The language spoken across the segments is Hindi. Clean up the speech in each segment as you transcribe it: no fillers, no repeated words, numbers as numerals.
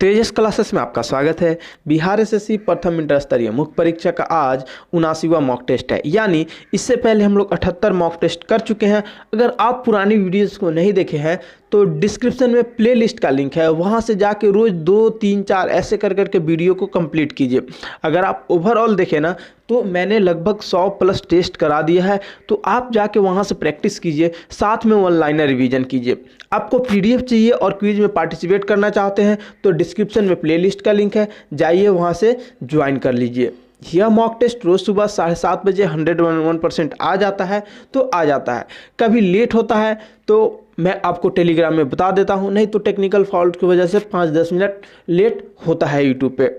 तेजस क्लासेस में आपका स्वागत है। बिहार एसएससी प्रथम इंटर स्तरीय मुख्य परीक्षा का आज 79वां मॉक टेस्ट है, यानी इससे पहले हम लोग 78 मॉक टेस्ट कर चुके हैं। अगर आप पुरानी वीडियोस को नहीं देखे हैं तो डिस्क्रिप्शन में प्लेलिस्ट का लिंक है, वहां से जाके रोज 2, 3, 4 ऐसे कर करके वीडियो को कंप्लीट कीजिए। अगर आप ओवरऑल देखें ना तो मैंने लगभग 100 प्लस टेस्ट करा दिया है, तो आप जाके वहां से प्रैक्टिस कीजिए, साथ में वन लाइनर रिवीजन कीजिए। आपको पीडीएफ चाहिए और क्विज में पार्टिसिपेट करना चाहते हैं तो डिस्क्रिप्शन में प्लेलिस्ट का लिंक है, जाइए वहां से ज्वाइन कर लीजिए। यह मॉक टेस्ट रोज सुबह 7:30 बजे 101% आ जाता है तो आ जाता है। कभी लेट होता है तो मैं आपको टेलीग्राम में बता देता हूं, नहीं तो टेक्निकल फॉल्ट की वजह से 5-10 मिनट लेट होता है यूट्यूब पे।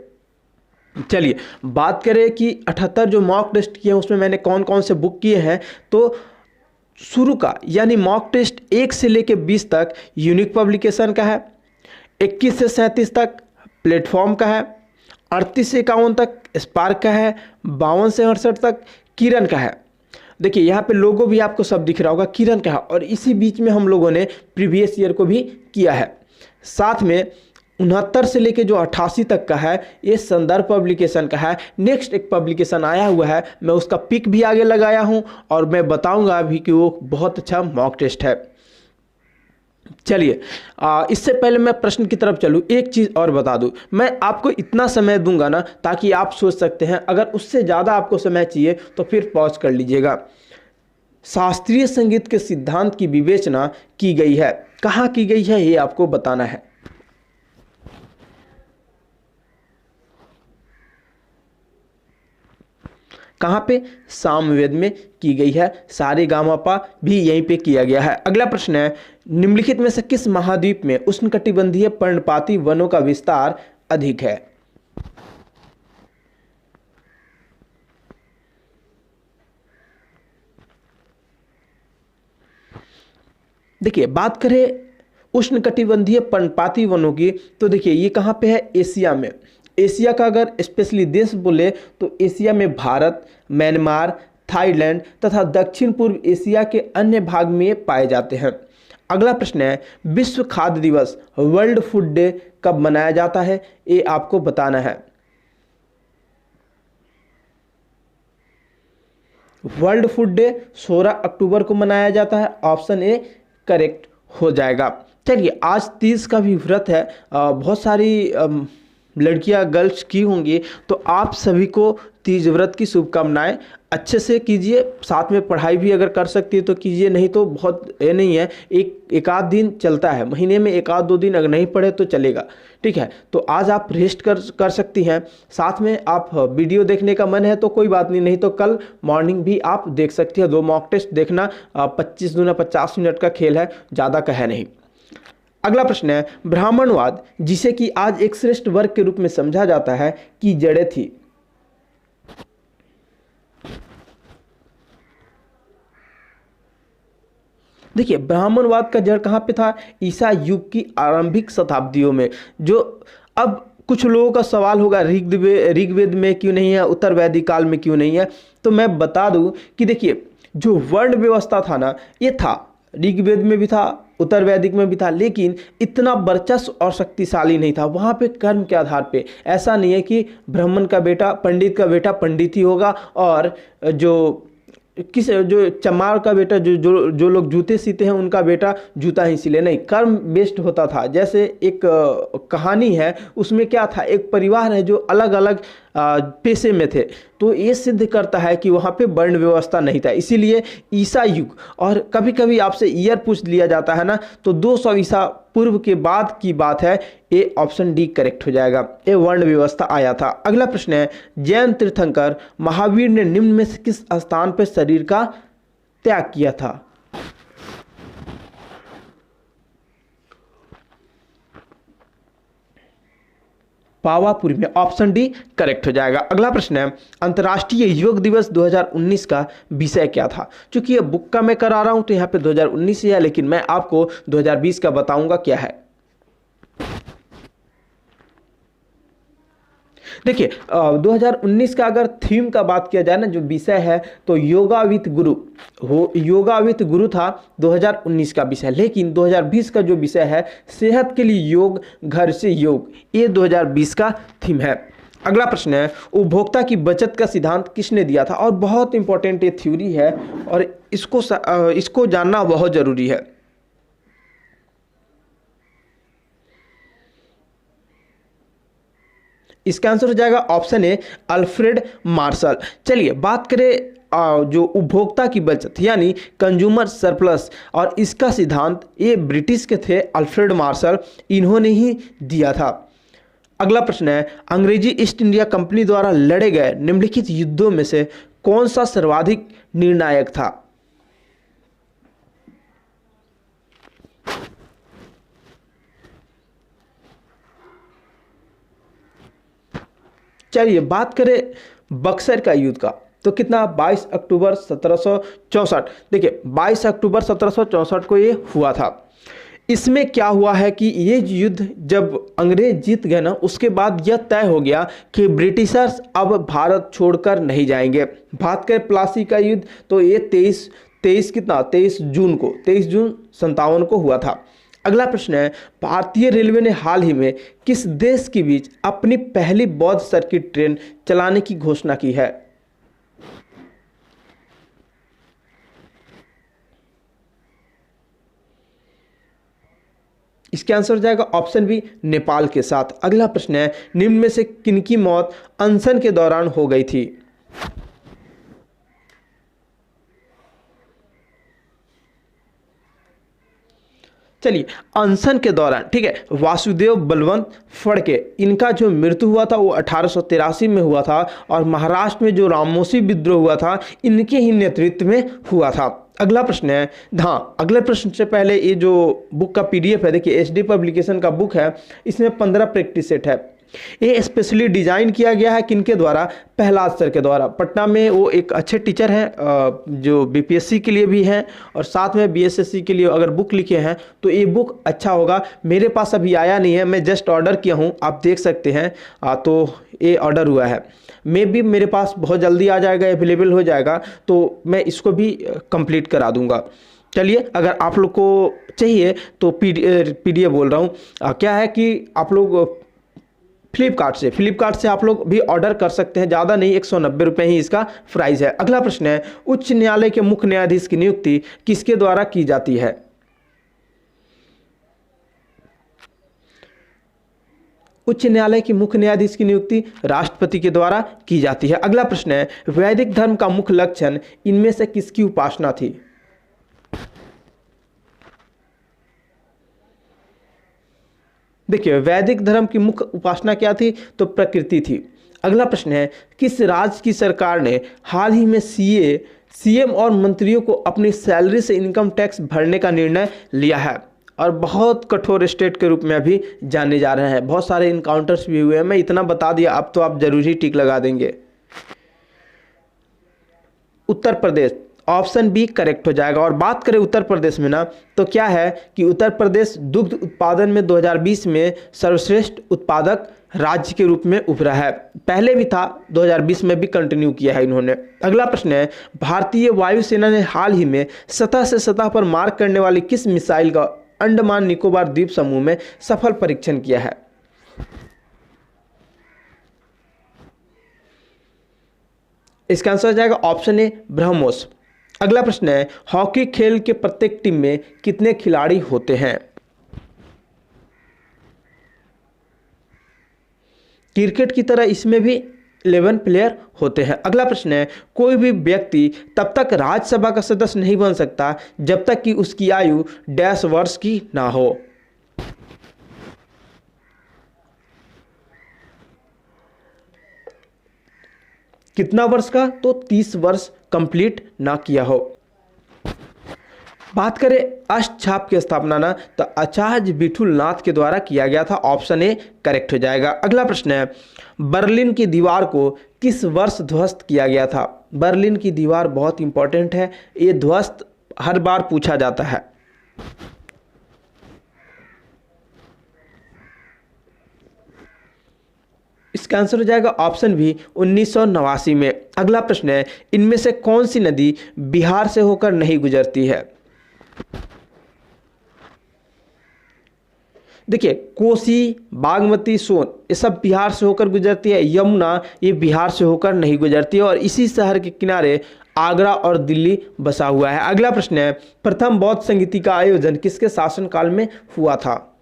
चलिए बात करें कि 78 जो मॉक टेस्ट किए हैं उसमें मैंने कौन कौन से बुक किए हैं। तो शुरू का यानी मॉक टेस्ट 1 से लेकर 20 तक यूनिक पब्लिकेशन का है, 21 से 37 तक प्लेटफॉर्म का है, 38 से 51 तक स्पार्क का है, 52 से 68 तक किरण का है। देखिए यहाँ पे लोगो भी आपको सब दिख रहा होगा, किरण का है, और इसी बीच में हम लोगों ने प्रीवियस ईयर को भी किया है। साथ में 69 से लेके जो 88 तक का है ये संदर्भ पब्लिकेशन का है। नेक्स्ट एक पब्लिकेशन आया हुआ है, मैं उसका पिक भी आगे लगाया हूं और मैं बताऊंगा अभी कि वो बहुत अच्छा मॉक टेस्ट है। चलिए इससे पहले मैं प्रश्न की तरफ चलूँ, एक चीज़ और बता दूं, मैं आपको इतना समय दूंगा ना ताकि आप सोच सकते हैं, अगर उससे ज़्यादा आपको समय चाहिए तो फिर पॉज कर लीजिएगा। शास्त्रीय संगीत के सिद्धांत की विवेचना की गई है, कहाँ की गई है ये आपको बताना है। कहाँ पे? सामवेद में की गई है। सारेगामापा भी यहीं पे किया गया है। अगला प्रश्न है, निम्नलिखित में से किस महाद्वीप में उष्णकटिबंधीय पर्णपाती वनों का विस्तार अधिक है? देखिए बात करें उष्णकटिबंधीय पर्णपाती वनों की तो देखिए ये कहाँ पे है? एशिया में। एशिया का अगर स्पेशली देश बोले तो एशिया में भारत, म्यांमार, थाईलैंड तथा दक्षिण पूर्व एशिया के अन्य भाग में पाए जाते हैं। अगला प्रश्न है, विश्व खाद्य दिवस वर्ल्ड फूड डे कब मनाया जाता है? ये आपको बताना है। वर्ल्ड फूड डे 16 अक्टूबर को मनाया जाता है। ऑप्शन ए करेक्ट हो जाएगा। चलिए आज 30 का भी व्रत है, बहुत सारी लड़कियां गर्ल्स की होंगी, तो आप सभी को तीज व्रत की शुभकामनाएं। अच्छे से कीजिए, साथ में पढ़ाई भी अगर कर सकती है तो कीजिए, नहीं तो बहुत ये नहीं है, एक आध दिन चलता है, महीने में 1-2 दिन अगर नहीं पढ़े तो चलेगा, ठीक है। तो आज आप रेस्ट कर सकती हैं। साथ में आप वीडियो देखने का मन है तो कोई बात नहीं, नहीं तो कल मॉर्निंग भी आप देख सकती है। 2 मॉक टेस्ट देखना, 25 दूना 50 मिनट का खेल है, ज़्यादा का है नहीं। अगला प्रश्न है, ब्राह्मणवाद जिसे कि आज एक श्रेष्ठ वर्ग के रूप में समझा जाता है की जड़ें थी? देखिए ब्राह्मणवाद का जड़ कहाँ पे था? ईसा युग की आरंभिक शताब्दियों में। जो अब कुछ लोगों का सवाल होगा ऋग्वेद में क्यों नहीं है, उत्तर वैदिक काल में क्यों नहीं है, तो मैं बता दूं कि देखिए जो वर्ण व्यवस्था था ना, ये था ऋग्वेद में भी था, उत्तर वैदिक में भी था, लेकिन इतना वर्चस्व और शक्तिशाली नहीं था। वहाँ पे कर्म के आधार पे, ऐसा नहीं है कि ब्राह्मण का बेटा, पंडित का बेटा पंडित ही होगा और जो चमार का बेटा, जो लोग जूते सीते हैं उनका बेटा जूता ही सिले, नहीं, कर्म बेस्ड होता था। जैसे एक कहानी है, उसमें क्या था, एक परिवार है जो अलग अलग पेशे में थे, तो ये सिद्ध करता है कि वहाँ पे वर्ण व्यवस्था नहीं था। इसीलिए ईसा युग, और कभी कभी आपसे ईयर पूछ लिया जाता है ना, तो 200 ईसा पूर्व के बाद की बात है। ये ऑप्शन डी करेक्ट हो जाएगा, ये वर्ण व्यवस्था आया था। अगला प्रश्न है, जैन तीर्थंकर महावीर ने निम्न में से किस स्थान पर शरीर का त्याग किया था? पावापुरी में। ऑप्शन डी करेक्ट हो जाएगा। अगला प्रश्न है, अंतर्राष्ट्रीय योग दिवस 2019 का विषय क्या था? क्योंकि ये बुक का मैं करा रहा हूं तो यहाँ पे 2019 ही है, लेकिन मैं आपको 2020 का बताऊंगा क्या है। देखिए 2019 का अगर थीम का बात किया जाए ना, जो विषय है, तो yoga with Guru yoga with गुरु था 2019 का विषय। लेकिन 2020 का जो विषय है, सेहत के लिए योग, घर से योग, ये 2020 का थीम है। अगला प्रश्न है, उपभोक्ता की बचत का सिद्धांत किसने दिया था? और बहुत इंपॉर्टेंट ये थ्योरी है और इसको जानना बहुत जरूरी है। इसका आंसर हो जाएगा ऑप्शन ए, अल्फ्रेड मार्शल। चलिए बात करें जो उपभोक्ता की बचत यानी कंज्यूमर सरप्लस, और इसका सिद्धांत ये ब्रिटिश के थे, अल्फ्रेड मार्शल, इन्होंने ही दिया था। अगला प्रश्न है, अंग्रेजी ईस्ट इंडिया कंपनी द्वारा लड़े गए निम्नलिखित युद्धों में से कौन सा सर्वाधिक निर्णायक था? चलिए बात करें बक्सर का युद्ध का, तो कितना, 22 अक्टूबर 1764। देखिए 22 अक्टूबर 1764 को ये हुआ था। इसमें क्या हुआ है कि ये युद्ध जब अंग्रेज जीत गए ना, उसके बाद यह तय हो गया कि ब्रिटिशर्स अब भारत छोड़कर नहीं जाएंगे। बात करें प्लासी का युद्ध, तो ये 23 जून 57 को हुआ था। अगला प्रश्न है, भारतीय रेलवे ने हाल ही में किस देश के बीच अपनी पहली बौद्ध सर्किट ट्रेन चलाने की घोषणा की है? इसके आंसर हो जाएगा ऑप्शन बी, नेपाल के साथ। अगला प्रश्न है, निम्न में से किनकी मौत अनशन के दौरान हो गई थी? चलिए अनशन के दौरान, ठीक है, वासुदेव बलवंत फड़के, इनका जो मृत्यु हुआ था वो 1883 में हुआ था, और महाराष्ट्र में जो रामोसी विद्रोह हुआ था, इनके ही नेतृत्व में हुआ था। अगला प्रश्न है, हाँ अगले प्रश्न से पहले ये जो बुक का पीडीएफ है, देखिए एचडी पब्लिकेशन का बुक है, इसमें 15 प्रैक्टिस सेट है। ये स्पेशली डिजाइन किया गया है किनके द्वारा? प्रहलाद सर के द्वारा। पटना में वो एक अच्छे टीचर हैं जो बीपीएससी के लिए भी हैं और साथ में बीएसएससी के लिए अगर बुक लिखे हैं, तो ये बुक अच्छा होगा। मेरे पास अभी आया नहीं है, मैं जस्ट ऑर्डर किया हूँ, आप देख सकते हैं। तो ये ऑर्डर हुआ है, मे भी मेरे पास बहुत जल्दी आ जाएगा, अवेलेबल हो जाएगा, तो मैं इसको भी कंप्लीट करा दूंगा। चलिए अगर आप लोग को चाहिए तो पीडीएफ बोल रहा हूँ, क्या है कि आप लोग फ्लिपकार्ट से आप लोग भी ऑर्डर कर सकते हैं, ज़्यादा नहीं, 190 रुपये ही इसका प्राइस है। अगला प्रश्न है, उच्च न्यायालय के मुख्य न्यायाधीश की नियुक्ति किसके द्वारा की जाती है? उच्च न्यायालय के मुख्य न्यायाधीश की नियुक्ति राष्ट्रपति के द्वारा की जाती है। अगला प्रश्न है, वैदिक धर्म का मुख्य लक्षण इनमें से किसकी उपासना थी? देखिए वैदिक धर्म की मुख्य उपासना क्या थी? तो प्रकृति थी। अगला प्रश्न है, किस राज्य की सरकार ने हाल ही में सीएम और मंत्रियों को अपनी सैलरी से इनकम टैक्स भरने का निर्णय लिया है? और बहुत कठोर स्टेट के रूप में अभी जाने जा रहे हैं, बहुत सारे इनकाउंटर्स भी हुए हैं। मैं इतना बता दिया, अब तो आप जरूर ही टिक लगा देंगे। Uttar Pradesh, option B correct हो जाएगा। और बात करें उत्तर प्रदेश में ना, तो क्या है कि उत्तर प्रदेश दुग्ध उत्पादन में 2020 में सर्वश्रेष्ठ उत्पादक राज्य के रूप में उभरा है। पहले भी था, 2020 में भी कंटिन्यू किया है इन्होंने। अगला प्रश्न है, भारतीय वायुसेना ने हाल ही में सतह से सतह पर मार करने वाली किस मिसाइल का अंडमान निकोबार द्वीप समूह में सफल परीक्षण किया है? इसका आंसर हो जाएगा ऑप्शन ए, ब्रह्मोस। अगला प्रश्न है, हॉकी खेल के प्रत्येक टीम में कितने खिलाड़ी होते हैं? क्रिकेट की तरह इसमें भी 11 प्लेयर होते हैं। अगला प्रश्न है, कोई भी व्यक्ति तब तक राज्यसभा का सदस्य नहीं बन सकता जब तक कि उसकी आयु डैश वर्ष की ना हो। कितना वर्ष का? तो 30 वर्ष कंप्लीट ना किया हो। बात करें अष्टछाप की स्थापना ना, तो आचार्य विठुलनाथ के द्वारा किया गया था। ऑप्शन ए करेक्ट हो जाएगा। अगला प्रश्न है, बर्लिन की दीवार को किस वर्ष ध्वस्त किया गया था? बर्लिन की दीवार बहुत इंपॉर्टेंट है, ये ध्वस्त हर बार पूछा जाता है। इसका आंसर हो जाएगा ऑप्शन बी 1989 में। अगला प्रश्न है, इनमें से कौन सी नदी बिहार से होकर नहीं गुजरती है? देखिए, कोसी, बागमती, सोन ये सब बिहार से होकर गुजरती है। यमुना ये बिहार से होकर नहीं गुजरती है और इसी शहर के किनारे आगरा और दिल्ली बसा हुआ है। अगला प्रश्न है, प्रथम बौद्ध संगीति का आयोजन किसके शासनकाल में हुआ था?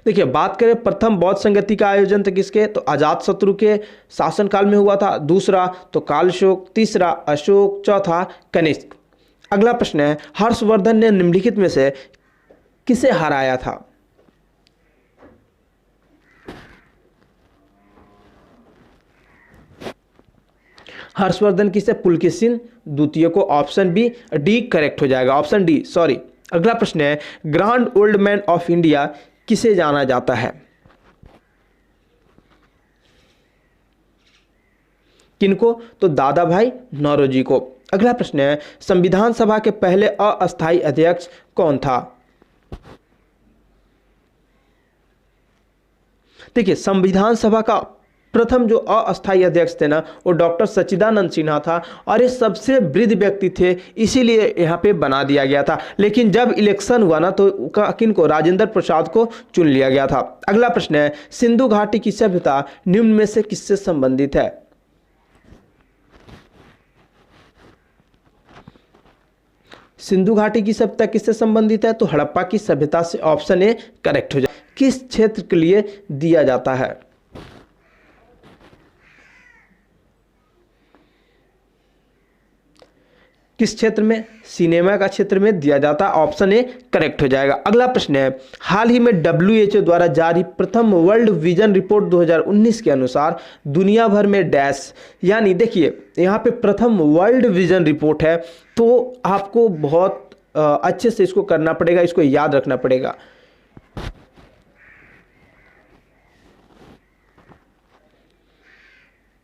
देखिए, बात करें प्रथम बौद्ध संगति का आयोजन तो किसके, तो अजातशत्रु के शासनकाल में हुआ था। दूसरा तो कालशोक, तीसरा अशोक, चौथा कनिष्क। अगला प्रश्न है, हर्षवर्धन ने निम्नलिखित में से किसे हराया था? हर्षवर्धन किसे? पुलकेशिन द्वितीय को। ऑप्शन बी डी करेक्ट हो जाएगा, ऑप्शन डी सॉरी। अगला प्रश्न है, grand old man of India किसे जाना जाता है? किनको? तो दादा भाई नौरोजी को। अगला प्रश्न है, संविधान सभा के पहले अस्थायी अध्यक्ष कौन था? देखिए, संविधान सभा का प्रथम जो अस्थायी अध्यक्ष थे ना, वो डॉक्टर सच्चिदानंद सिन्हा था और ये सबसे वृद्ध व्यक्ति थे, इसीलिए यहाँ पे बना दिया गया था। लेकिन जब इलेक्शन हुआ ना, तो किनको? राजेंद्र प्रसाद को चुन लिया गया था। अगला प्रश्न है, सिंधु घाटी की सभ्यता निम्न में से किससे संबंधित है? सिंधु घाटी की सभ्यता किससे संबंधित है? तो हड़प्पा की सभ्यता से। ऑप्शन ए करेक्ट हो जाए। किस क्षेत्र के लिए दिया जाता है? किस क्षेत्र में? सिनेमा का क्षेत्र में दिया जाता है। ऑप्शन ए करेक्ट हो जाएगा। अगला प्रश्न है, हाल ही में WHO द्वारा जारी प्रथम वर्ल्ड विजन रिपोर्ट 2019 के अनुसार दुनिया भर में डैश, यानी देखिए यहाँ पे प्रथम वर्ल्ड विजन रिपोर्ट है, तो आपको बहुत अच्छे से इसको करना पड़ेगा, इसको याद रखना पड़ेगा।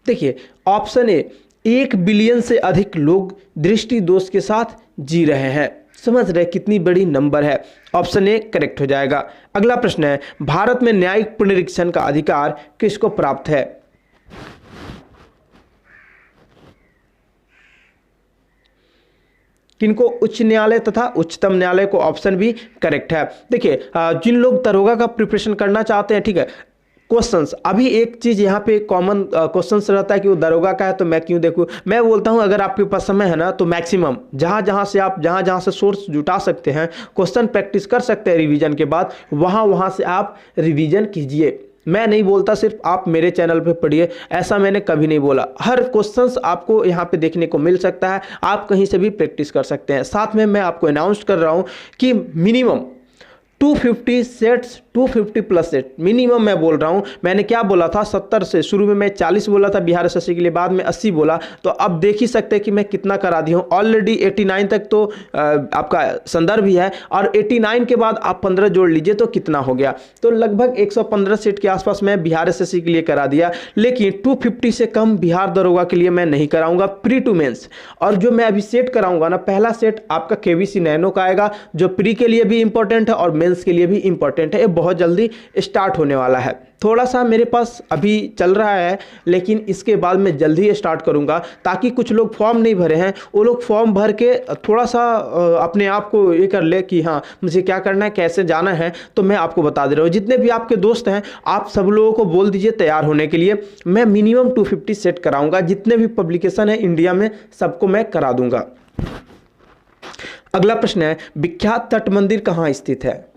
देखिए, ऑप्शन ए 1 बिलियन से अधिक लोग दृष्टि दोष के साथ जी रहे हैं। समझ रहे कितनी बड़ी नंबर है? ऑप्शन ए करेक्ट हो जाएगा। अगला प्रश्न है, भारत में न्यायिक पुनरीक्षण का अधिकार किसको प्राप्त है? किनको? उच्च न्यायालय तथा उच्चतम न्यायालय को। ऑप्शन बी करेक्ट है। देखिए, जिन लोग दरोगा का प्रिपरेशन करना चाहते हैं, ठीक है, क्वेश्चंस अभी एक चीज यहाँ पे कॉमन क्वेश्चंस रहता है कि वो दरोगा का है तो मैं क्यों देखूं। मैं बोलता हूं अगर आपके पास समय है ना, तो मैक्सिमम जहां से आप जहां से सोर्स जुटा सकते हैं, क्वेश्चन प्रैक्टिस कर सकते हैं रिवीजन के बाद, वहां से आप रिवीजन कीजिए। मैं नहीं बोलता सिर्फ आप मेरे चैनल पे पढ़िए, ऐसा मैंने कभी नहीं बोला। हर क्वेश्चंस आपको यहाँ पे देखने को मिल सकता है, आप कहीं से भी प्रैक्टिस कर सकते हैं। साथ में मैं आपको अनाउंस कर रहा हूँ कि minimum 250 sets, 250 plus set minimum मैं बोल रहा हूं। मैंने क्या बोला था, 70 से शुरू में मैं 40 बोला था बिहार एसएससी के लिए, बाद में 80 बोला, तो अब देख ही सकते हैं कि मैं कितना करा दी हूं। ऑलरेडी 89 तक तो आपका संदर्भ ही है, और 89 के बाद आप 15 जोड़ लीजिए तो कितना हो गया, तो लगभग 115 सेट के आसपास मैं बिहार एसएससी के लिए करा दिया। लेकिन 250 से कम बिहार दरोगा के लिए मैं नहीं कराऊंगा प्री टू मेंस। और जो मैं अभी सेट कराऊंगा ना, पहला सेट आपका केवीसी नैनो का आएगा, जो प्री के लिए भी इंपॉर्टेंट है और मेंस के लिए भी इंपॉर्टेंट है। ये बहुत जल्दी स्टार्ट होने वाला है। थोड़ा सा मेरे पास अभी चल रहा है, लेकिन इसके बाद मैं जल्दी स्टार्ट करूंगा, ताकि कुछ लोग फॉर्म नहीं भरे हैं, वो लोग फॉर्म भर के थोड़ा सा अपने आप को ये कर ले कि हाँ मुझे क्या करना है, कैसे जाना है। तो मैं आपको बता दे रहा हूँ, जितने भी आपके दोस्त हैं आप सब लोगों को बोल दीजिए तैयार होने के लिए। मैं मिनिमम 250 सेट कराऊंगा, जितने भी पब्लिकेशन है इंडिया में सबको मैं करा दूंगा। अगला प्रश्न है, विख्यात तट मंदिर कहाँ स्थित है?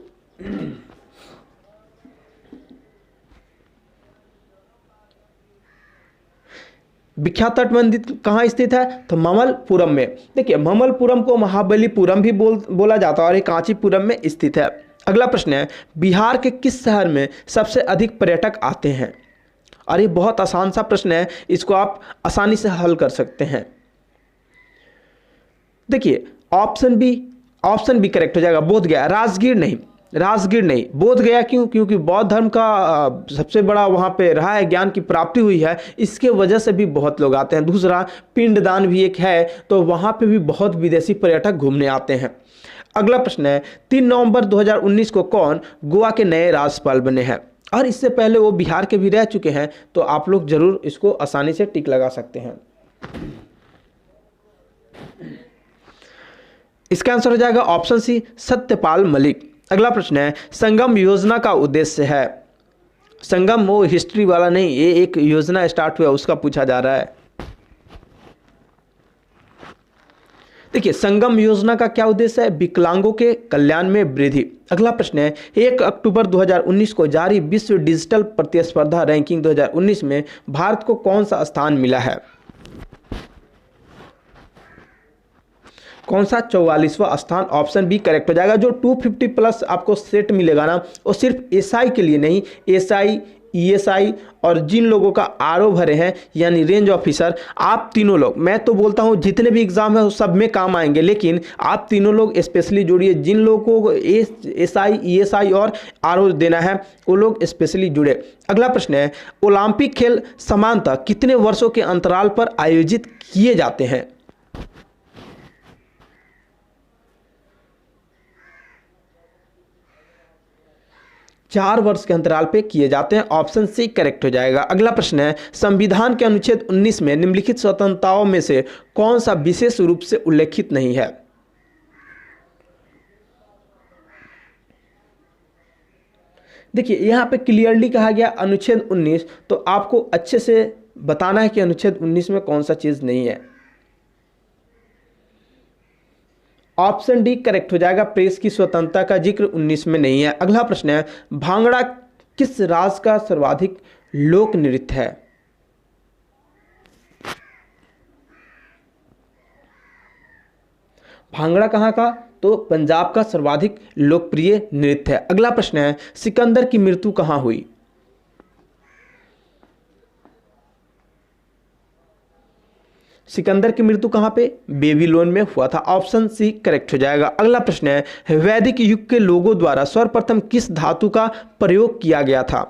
विख्यात तट मंदिर कहाँ स्थित है? तो ममलपुरम में। देखिए, ममलपुरम को महाबलीपुरम भी बोला जाता है और ये कांचीपुरम में स्थित है। अगला प्रश्न है, बिहार के किस शहर में सबसे अधिक पर्यटक आते हैं? और ये बहुत आसान सा प्रश्न है, इसको आप आसानी से हल कर सकते हैं। देखिए, ऑप्शन बी करेक्ट हो जाएगा, बोधगया। राजगीर नहीं, बोधगया। क्यों? क्योंकि बौद्ध धर्म का सबसे बड़ा वहाँ पे रहा है, ज्ञान की प्राप्ति हुई है, इसके वजह से भी बहुत लोग आते हैं। दूसरा, पिंडदान भी एक है, तो वहाँ पे भी बहुत विदेशी पर्यटक घूमने आते हैं। अगला प्रश्न है 3 नवंबर 2019 को कौन गोवा के नए राज्यपाल बने हैं? और इससे पहले वो बिहार के भी रह चुके हैं, तो आप लोग जरूर इसको आसानी से टिक लगा सकते हैं। इसका आंसर हो जाएगा ऑप्शन सी, सत्यपाल मलिक। अगला प्रश्न है संगम योजना का उद्देश्य है? संगम वो हिस्ट्री वाला नहीं, ये एक योजना स्टार्ट हुआ उसका पूछा जा रहा है। देखिए संगम योजना का क्या उद्देश्य है? विकलांगों के कल्याण में वृद्धि। अगला प्रश्न है 1 अक्टूबर 2019 को जारी विश्व डिजिटल प्रतिस्पर्धा रैंकिंग 2019 में भारत को कौन सा स्थान मिला है? कौन सा? 44वां स्थान। ऑप्शन बी करेक्ट हो जाएगा। जो 250 प्लस आपको सेट मिलेगा ना, वो सिर्फ एसआई के लिए नहीं, एसआई, ईएसआई और जिन लोगों का आरओ भरे हैं यानी रेंज ऑफिसर, आप तीनों लोग, मैं तो बोलता हूं जितने भी एग्जाम है वो सब में काम आएंगे, लेकिन आप तीनों लोग स्पेशली जुड़िए। जिन लोगों को एसआई, ईएसआई और आरओ देना है वो लोग स्पेशली जुड़े। अगला प्रश्न है ओलंपिक खेल सामान्यतः कितने वर्षों के अंतराल पर आयोजित किए जाते हैं? 4 वर्ष के अंतराल पे किए जाते हैं। ऑप्शन सी करेक्ट हो जाएगा। अगला प्रश्न है संविधान के अनुच्छेद 19 में निम्नलिखित स्वतंत्रताओं में से कौन सा विशेष रूप से उल्लेखित नहीं है? देखिए यहां पे क्लियरली कहा गया अनुच्छेद 19, तो आपको अच्छे से बताना है कि अनुच्छेद 19 में कौन सा चीज नहीं है। ऑप्शन डी करेक्ट हो जाएगा। प्रेस की स्वतंत्रता का जिक्र 19 में नहीं है। अगला प्रश्न है भांगड़ा किस राज्य का सर्वाधिक लोक नृत्य है? भांगड़ा कहां का? तो पंजाब का सर्वाधिक लोकप्रिय नृत्य है। अगला प्रश्न है सिकंदर की मृत्यु कहां हुई? सिकंदर की मृत्यु कहां पे? बेबीलोन में हुआ था। ऑप्शन सी करेक्ट हो जाएगा। अगला प्रश्न है वैदिक युग के लोगों द्वारा सर्वप्रथम किस धातु का प्रयोग किया गया था?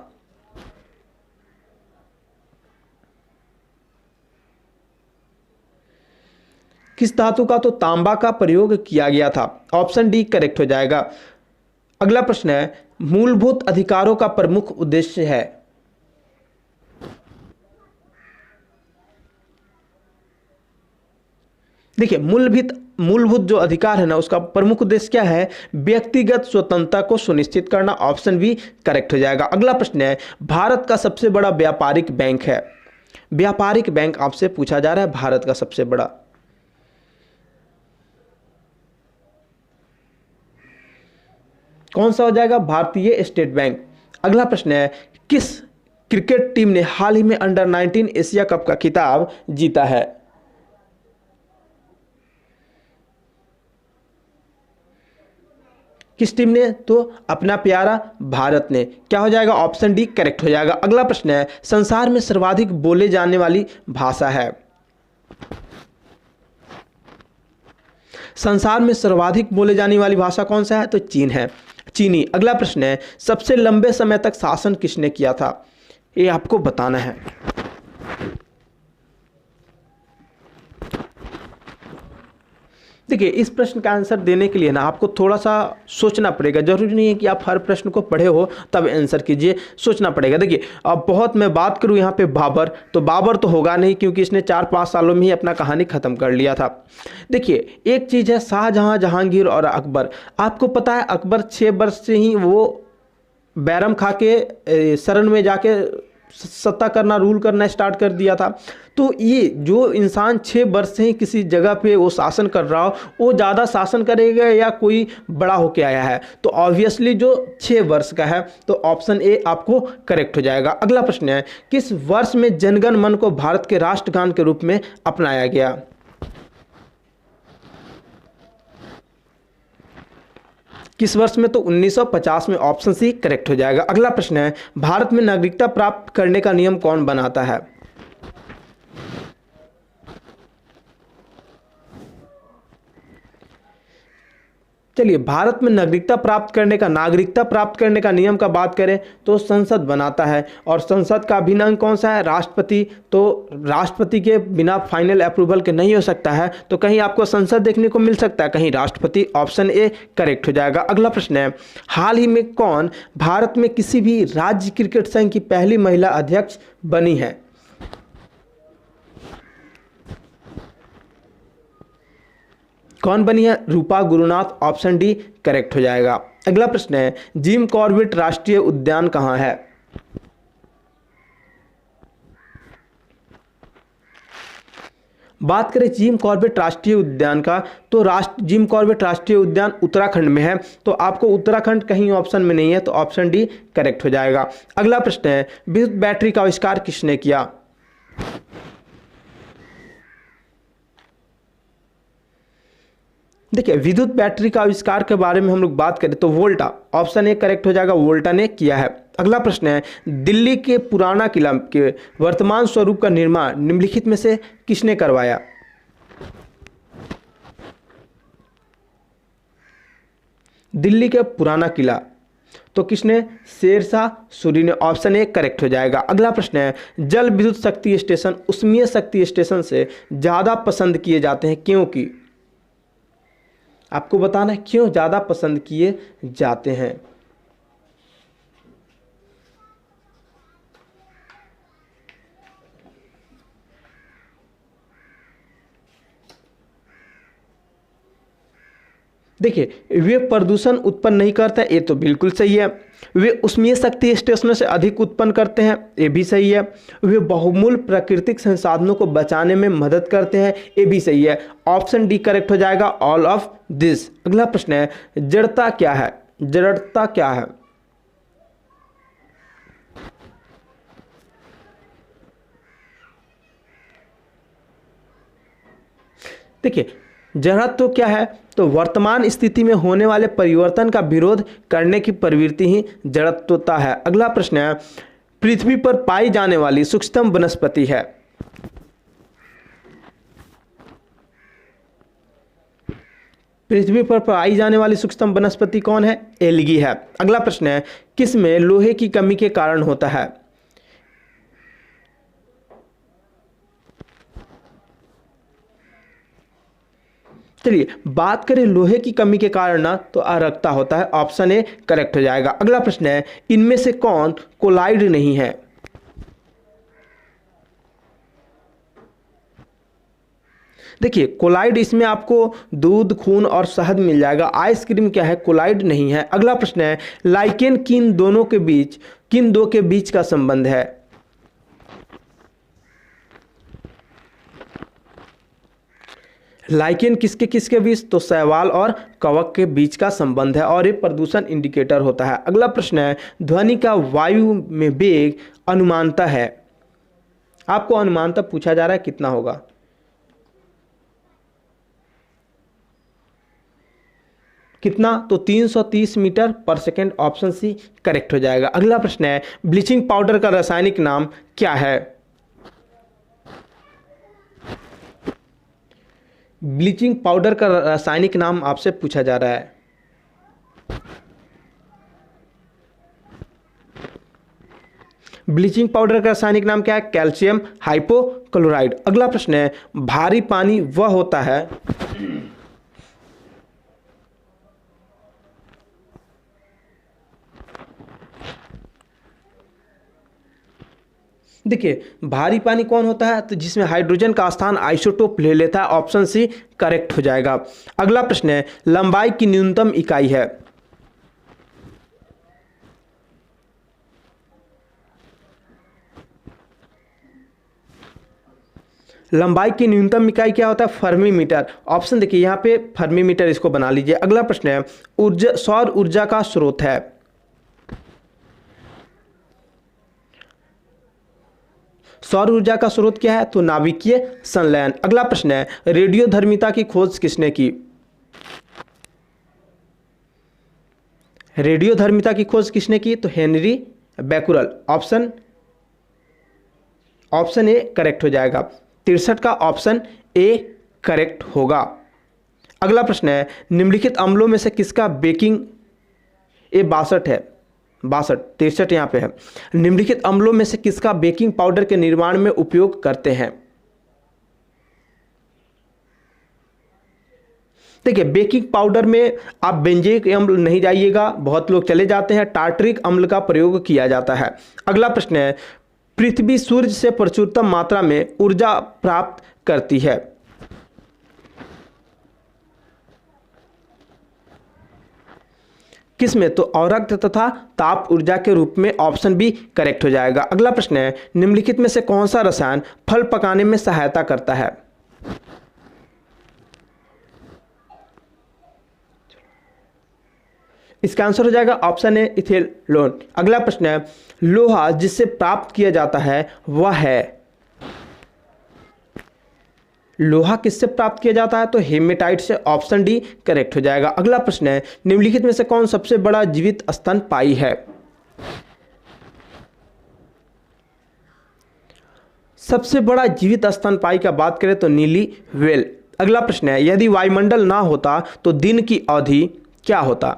किस धातु का? तो तांबा का प्रयोग किया गया था। ऑप्शन डी करेक्ट हो जाएगा। अगला प्रश्न है मूलभूत अधिकारों का प्रमुख उद्देश्य है? देखिए मूलभूत जो अधिकार है ना, उसका प्रमुख उद्देश्य क्या है? व्यक्तिगत स्वतंत्रता को सुनिश्चित करना। ऑप्शन बी करेक्ट हो जाएगा। अगला प्रश्न है भारत का सबसे बड़ा व्यापारिक बैंक है? व्यापारिक बैंक आपसे पूछा जा रहा है भारत का सबसे बड़ा। कौन सा हो जाएगा? भारतीय स्टेट बैंक। अगला प्रश्न है किस क्रिकेट टीम ने हाल ही में अंडर 19 एशिया कप का खिताब जीता है? किस टीम ने? तो अपना प्यारा भारत ने। क्या हो जाएगा? ऑप्शन डी करेक्ट हो जाएगा। अगला प्रश्न है संसार में सर्वाधिक बोले जाने वाली भाषा है? संसार में सर्वाधिक बोले जाने वाली भाषा कौन सा है? तो चीन है, चीनी। अगला प्रश्न है सबसे लंबे समय तक शासन किसने किया था? ये आपको बताना है। देखिए इस प्रश्न का आंसर देने के लिए ना आपको थोड़ा सा सोचना पड़ेगा। जरूरी नहीं है कि आप हर प्रश्न को पढ़े हो तब आंसर कीजिए, सोचना पड़ेगा। देखिए अब बहुत मैं बात करूं यहाँ पे बाबर, तो बाबर तो होगा नहीं क्योंकि इसने 4-5 सालों में ही अपना कहानी खत्म कर लिया था। देखिए एक चीज़ है शाहजहां, जहांगीर और अकबर। आपको पता है अकबर 6 वर्ष से ही वो बैरम खा के शरण में जाके सत्ता करना, रूल करना स्टार्ट कर दिया था। तो ये जो इंसान 6 वर्ष से ही किसी जगह पे वो शासन कर रहा हो, वो ज़्यादा शासन करेगा या कोई बड़ा होके आया है? तो ऑब्वियसली जो 6 वर्ष का है, तो ऑप्शन ए आपको करेक्ट हो जाएगा। अगला प्रश्न है किस वर्ष में जनगण मन को भारत के राष्ट्रगान के रूप में अपनाया गया? किस वर्ष में? तो 1950 में। ऑप्शन सी करेक्ट हो जाएगा। अगला प्रश्न है भारत में नागरिकता प्राप्त करने का नियम कौन बनाता है? चलिए, भारत में नागरिकता प्राप्त करने का नियम का बात करें तो संसद बनाता है, और संसद का अभिन्न अंग कौन सा है? राष्ट्रपति। तो राष्ट्रपति के बिना फाइनल अप्रूवल के नहीं हो सकता है, तो कहीं आपको संसद देखने को मिल सकता है, कहीं राष्ट्रपति। ऑप्शन ए करेक्ट हो जाएगा। अगला प्रश्न है, हाल ही में कौन भारत में किसी भी राज्य क्रिकेट संघ की पहली महिला अध्यक्ष बनी है? कौन बनी है? रूपा गुरुनाथ। ऑप्शन डी करेक्ट हो जाएगा। अगला प्रश्न है, जिम कॉर्बेट राष्ट्रीय उद्यान कहाँ है? बात करें जिम कॉर्बेट राष्ट्रीय उद्यान का, तो जिम कॉर्बेट राष्ट्रीय उद्यान उत्तराखंड में है, तो आपको उत्तराखंड कहीं ऑप्शन में नहीं है, तो ऑप्शन डी करेक्ट हो जाएगा। अगला प्रश्न है, विद्युत बैटरी का आविष्कार किसने किया? देखिए, विद्युत बैटरी का आविष्कार के बारे में हम लोग बात करें तो वोल्टा। ऑप्शन ए करेक्ट हो जाएगा, वोल्टा ने किया है। अगला प्रश्न है, दिल्ली के पुराना किला के वर्तमान स्वरूप का निर्माण निम्नलिखित में से किसने करवाया? दिल्ली के पुराना किला तो किसने? शेरशाह सूरी ने। ऑप्शन ए करेक्ट हो जाएगा। अगला प्रश्न है, जल विद्युत शक्ति स्टेशन ऊष्मीय शक्ति स्टेशन से ज्यादा पसंद किए जाते हैं, क्योंकि? आपको बताना है क्यों ज़्यादा पसंद किए जाते हैं। देखिए, वे प्रदूषण उत्पन्न नहीं करते, ये तो बिल्कुल सही है। वे ऊष्मीय शक्ति स्टेशनों से अधिक उत्पन्न करते हैं, ये भी सही है। वे बहुमूल्य प्राकृतिक संसाधनों को बचाने में मदद करते हैं, ये भी सही है। ऑप्शन डी करेक्ट हो जाएगा, ऑल ऑफ दिस। अगला प्रश्न है, जड़ता क्या है? जड़ता क्या है? देखिए, जड़त्व तो क्या है? तो वर्तमान स्थिति में होने वाले परिवर्तन का विरोध करने की प्रवृत्ति ही जड़त्वता है। अगला प्रश्न है, पृथ्वी पर पाई जाने वाली सूक्ष्मतम वनस्पति है? पृथ्वी पर पाई जाने वाली सूक्ष्मतम वनस्पति कौन है? एल्गी है। अगला प्रश्न है, किस में लोहे की कमी के कारण होता है? चलिए, बात करें लोहे की कमी के कारण ना, तो अरक्ता होता है। ऑप्शन ए करेक्ट हो जाएगा। अगला प्रश्न है, इनमें से कौन कोलाइड नहीं है? देखिए, कोलाइड इसमें आपको दूध, खून और शहद मिल जाएगा। आइसक्रीम क्या है? कोलाइड नहीं है। अगला प्रश्न है, लाइकेन किन दो के बीच का संबंध है? लाइकेन किसके किसके बीच? तो शैवाल और कवक के बीच का संबंध है, और ये प्रदूषण इंडिकेटर होता है। अगला प्रश्न है, ध्वनि का वायु में वेग अनुमानता है? आपको अनुमानता पूछा जा रहा है, कितना होगा? कितना? तो 330 मीटर पर सेकेंड। ऑप्शन सी करेक्ट हो जाएगा। अगला प्रश्न है, ब्लीचिंग पाउडर का रासायनिक नाम क्या है? ब्लीचिंग पाउडर का रासायनिक नाम आपसे पूछा जा रहा है। ब्लीचिंग पाउडर का रासायनिक नाम क्या है? Calcium hypochlorite. अगला प्रश्न है, भारी पानी वह होता है? देखिए, भारी पानी कौन होता है? तो जिसमें हाइड्रोजन का स्थान आइसोटोप ले लेता है। ऑप्शन सी करेक्ट हो जाएगा। अगला प्रश्न है, लंबाई की न्यूनतम इकाई है? लंबाई की न्यूनतम इकाई क्या होता है? Fermi metre. ऑप्शन देखिए, यहाँ पे फर्मी मीटर, इसको बना लीजिए। अगला प्रश्न है, सौर ऊर्जा का स्रोत है? सौर ऊर्जा का स्रोत क्या है? तो नाभिकीय संलयन। अगला प्रश्न है, रेडियोधर्मिता की खोज किसने की? रेडियोधर्मिता की खोज किसने की? तो Henry Becquerel. Option A correct हो जाएगा। 63 का ऑप्शन ए करेक्ट होगा। अगला प्रश्न है, निम्नलिखित अम्लों में से किसका बेकिंग, ये 62 है, 62 63 यहाँ पे है। निम्नलिखित अम्लों में से किसका बेकिंग पाउडर के निर्माण में उपयोग करते हैं? देखिए, बेकिंग पाउडर में आप बेंजोइक अम्ल नहीं जाइएगा, बहुत लोग चले जाते हैं, टार्टरिक अम्ल का प्रयोग किया जाता है। अगला प्रश्न है, पृथ्वी सूर्य से प्रचुरतम मात्रा में ऊर्जा प्राप्त करती है? किसमें? तो अवरक्त तथा ताप ऊर्जा के रूप में, ऑप्शन बी करेक्ट हो जाएगा। अगला प्रश्न है, निम्नलिखित में से कौन सा रसायन फल पकाने में सहायता करता है? इसका आंसर हो जाएगा ऑप्शन ए इथेनॉल। अगला प्रश्न है, लोहा जिससे प्राप्त किया जाता है वह है? लोहा किससे प्राप्त किया जाता है? तो हेमेटाइट से, ऑप्शन डी करेक्ट हो जाएगा। अगला प्रश्न है, निम्नलिखित में से कौन सबसे बड़ा जीवित स्तनपायी है? सबसे बड़ा जीवित स्तनपायी का बात करें तो नीली व्हेल। अगला प्रश्न है, यदि वायुमंडल ना होता तो दिन की अवधि क्या होता?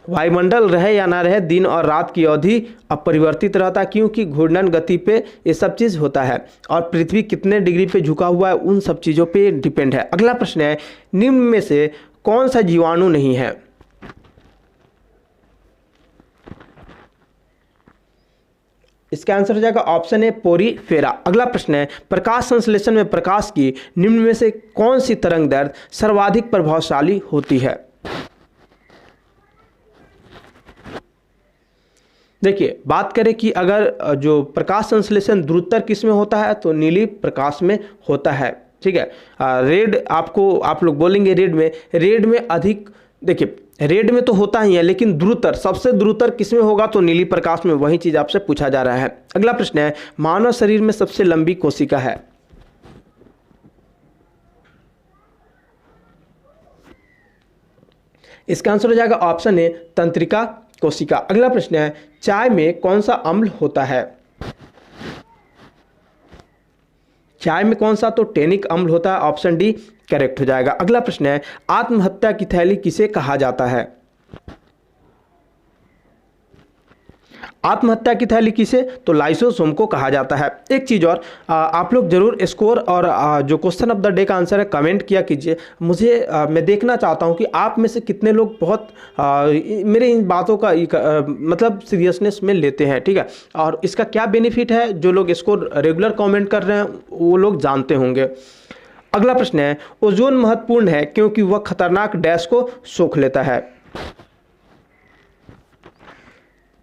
वायुमंडल रहे या ना रहे, दिन और रात की अवधि अपरिवर्तित रहता है, क्योंकि घूर्णन गति पे ये सब चीज़ होता है, और पृथ्वी कितने डिग्री पे झुका हुआ है उन सब चीज़ों पे डिपेंड है। अगला प्रश्न है, निम्न में से कौन सा जीवाणु नहीं है? इसका आंसर हो जाएगा ऑप्शन ए पोरीफेरा। अगला प्रश्न है, प्रकाश संश्लेषण में प्रकाश की निम्न में से कौन सी तरंग दैर्ध्य सर्वाधिक प्रभावशाली होती है? देखिए, बात करें कि अगर जो प्रकाश संश्लेषण द्रुततर किस में होता है तो नीली प्रकाश में होता है, ठीक है। रेड आपको, आप लोग बोलेंगे रेड में अधिक, देखिए रेड में तो होता ही है, लेकिन द्रुततर, सबसे द्रुततर किस में होगा तो नीली प्रकाश में, वही चीज़ आपसे पूछा जा रहा है। अगला प्रश्न है, मानव शरीर में सबसे लंबी कोशिका है? इसका आंसर हो जाएगा ऑप्शन ए तंत्रिका कोशिका। अगला प्रश्न है, चाय में कौन सा अम्ल होता है? चाय में कौन सा? तो टेनिक अम्ल होता है, ऑप्शन डी करेक्ट हो जाएगा। अगला प्रश्न है, आत्महत्या की थैली किसे कहा जाता है? आत्महत्या की थैली किसे? तो लाइसोसोम को कहा जाता है। एक चीज़ और, आप लोग जरूर स्कोर और जो क्वेश्चन ऑफ द डे का आंसर है कमेंट किया कीजिए। मुझे मैं देखना चाहता हूं कि आप में से कितने लोग बहुत मेरे इन बातों का मतलब सीरियसनेस में लेते हैं, ठीक है। और इसका क्या बेनिफिट है, जो लोग स्कोर रेगुलर कॉमेंट कर रहे हैं वो लोग जानते होंगे। अगला प्रश्न है, ओजोन महत्वपूर्ण है क्योंकि वह खतरनाक डैश को सोख लेता है?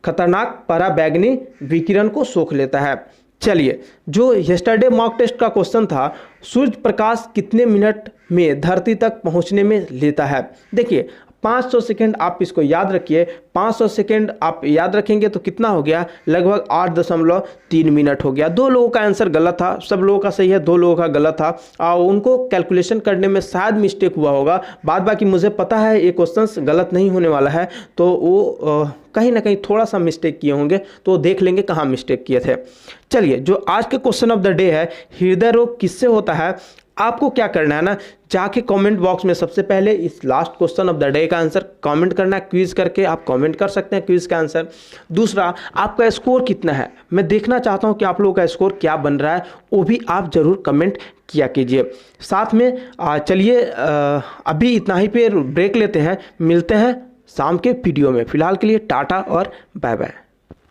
खतरनाक पराबैंगनी विकिरण को सोख लेता है। चलिए, जो यस्टरडे मॉक टेस्ट का क्वेश्चन था, सूर्य प्रकाश कितने मिनट में धरती तक पहुंचने में लेता है? देखिए 500 सेकेंड आप इसको याद रखिए, 500 सेकेंड आप याद रखेंगे तो कितना हो गया, लगभग 8.3 मिनट हो गया। 2 लोगों का आंसर गलत था, सब लोगों का सही है, 2 लोगों का गलत था। और उनको कैलकुलेशन करने में शायद मिस्टेक हुआ होगा, बाद बाकी मुझे पता है ये क्वेश्चन गलत नहीं होने वाला है, तो वो कहीं ना कहीं थोड़ा सा मिस्टेक किए होंगे, तो देख लेंगे कहाँ मिस्टेक किए थे। चलिए, जो आज के क्वेश्चन ऑफ द डे है, हृदय रोग किससे होता है? आपको क्या करना है ना, जाके कमेंट बॉक्स में सबसे पहले इस last question of the day का आंसर कमेंट करना है। क्विज करके आप कमेंट कर सकते हैं क्विज का आंसर। दूसरा, आपका स्कोर कितना है, मैं देखना चाहता हूं कि आप लोगों का स्कोर क्या बन रहा है, वो भी आप ज़रूर कमेंट किया कीजिए। साथ में चलिए अभी इतना ही पे ब्रेक लेते हैं, मिलते हैं शाम के वीडियो में। फिलहाल के लिए टाटा और बाय बाय।